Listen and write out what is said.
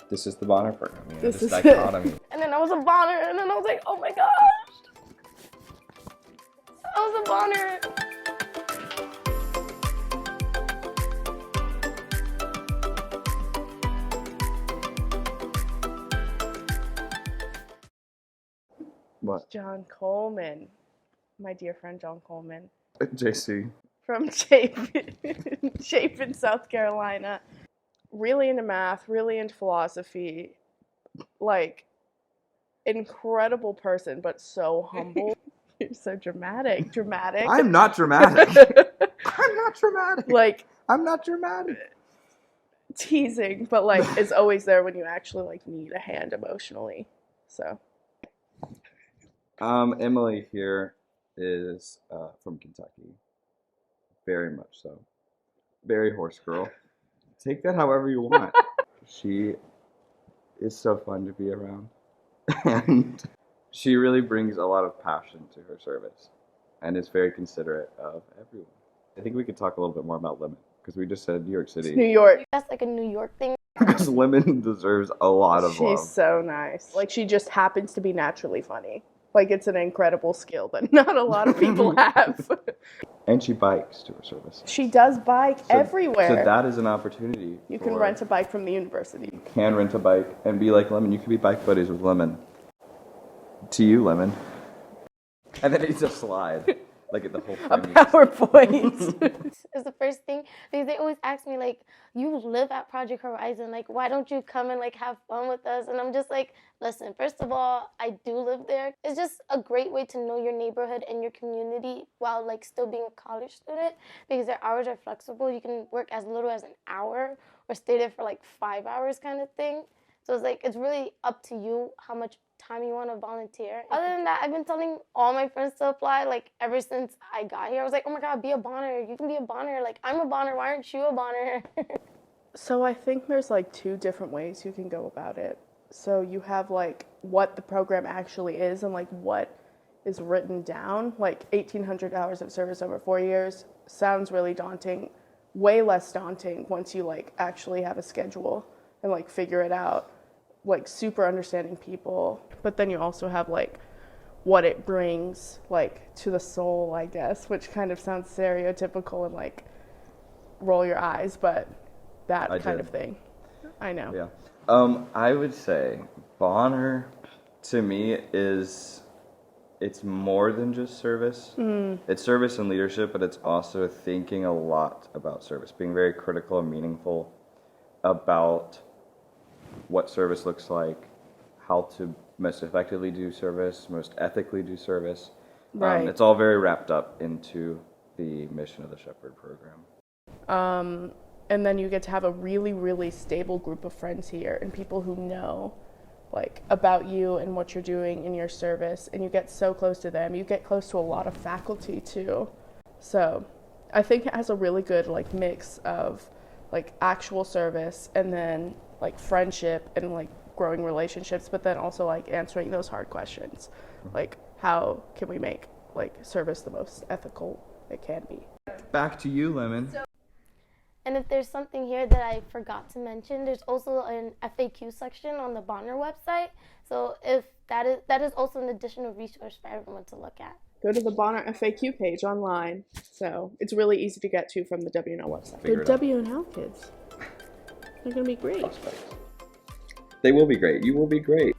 This is the Bonner program, you know, This this is dichotomy. And then I was a Bonner, and then I was like, oh my gosh. I was a Bonner. What? John Coleman, my dear friend John Coleman JC. from Chapin, South Carolina. Really into math, really into philosophy, like incredible person, but so humble. You're so dramatic. I'm not dramatic. I'm not dramatic. Like I'm not dramatic. teasing, but like is always there when you actually like need a hand emotionally. So. Emily here is from Kentucky. Very much so. Very horse girl. Take that however you want. She is so fun to be around. And she really brings a lot of passion to her service and is very considerate of everyone. I think we could talk a little bit more about Lemon because we just said New York City. New York. That's like a New York thing. Because Lemon deserves a lot of love. She's so nice. Like she just happens to be naturally funny. Like it's an incredible skill that not a lot of people have. And she bikes to her service. She does bike everywhere. So that is an opportunity. You can rent a bike from the university. You can rent a bike and be like Lemon. You can be bike buddies with Lemon. To you, Lemon. And then it's a slide. Like at the whole A thing. PowerPoint. Is the first thing because they always ask me like, you live at Project Horizon, like why don't you come and like have fun with us? And I'm just like, listen, first of all, I do live there. It's just a great way to know your neighborhood and your community while like still being a college student because their hours are flexible. You can work as little as an hour or stay there for like 5 hours kind of thing. So it's like it's really up to you how much time you want to volunteer. Other than that, I've been telling all my friends to apply like ever since I got here. I was like, oh my god, be a Bonner. You can be a Bonner. Like I'm a Bonner. Why aren't you a Bonner? So I think there's like two different ways you can go about it. So you have like what the program actually is and like what is written down. Like 1,800 hours of service over 4 years sounds really daunting. Way less daunting once you like actually have a schedule and like figure it out. Like super understanding people, but then you also have like what it brings like to the soul, I guess, which kind of sounds stereotypical and like roll your eyes, but that kind of thing. I know. Yeah. I would say Bonner to me it's more than just service. It's service and leadership, but it's also thinking a lot about service, being very critical and meaningful about what service looks like, how to most effectively do service, most ethically do service. Right. It's all very wrapped up into the mission of the Shepherd program. And then you get to have a really, really stable group of friends here and people who know like about you and what you're doing in your service, and you get so close to them. You get close to a lot of faculty too. So I think it has a really good like mix of like actual service and then like friendship and like growing relationships, but then also like answering those hard questions. Like how can we make like service the most ethical it can be? Back to you, Lemon. And if there's something here that I forgot to mention, there's also an FAQ section on the Bonner website. So if that is also an additional resource for everyone to look at. Go to the Bonner FAQ page online. So it's really easy to get to from the WNL website. The WNL kids. They're going to be great. They will be great. You will be great.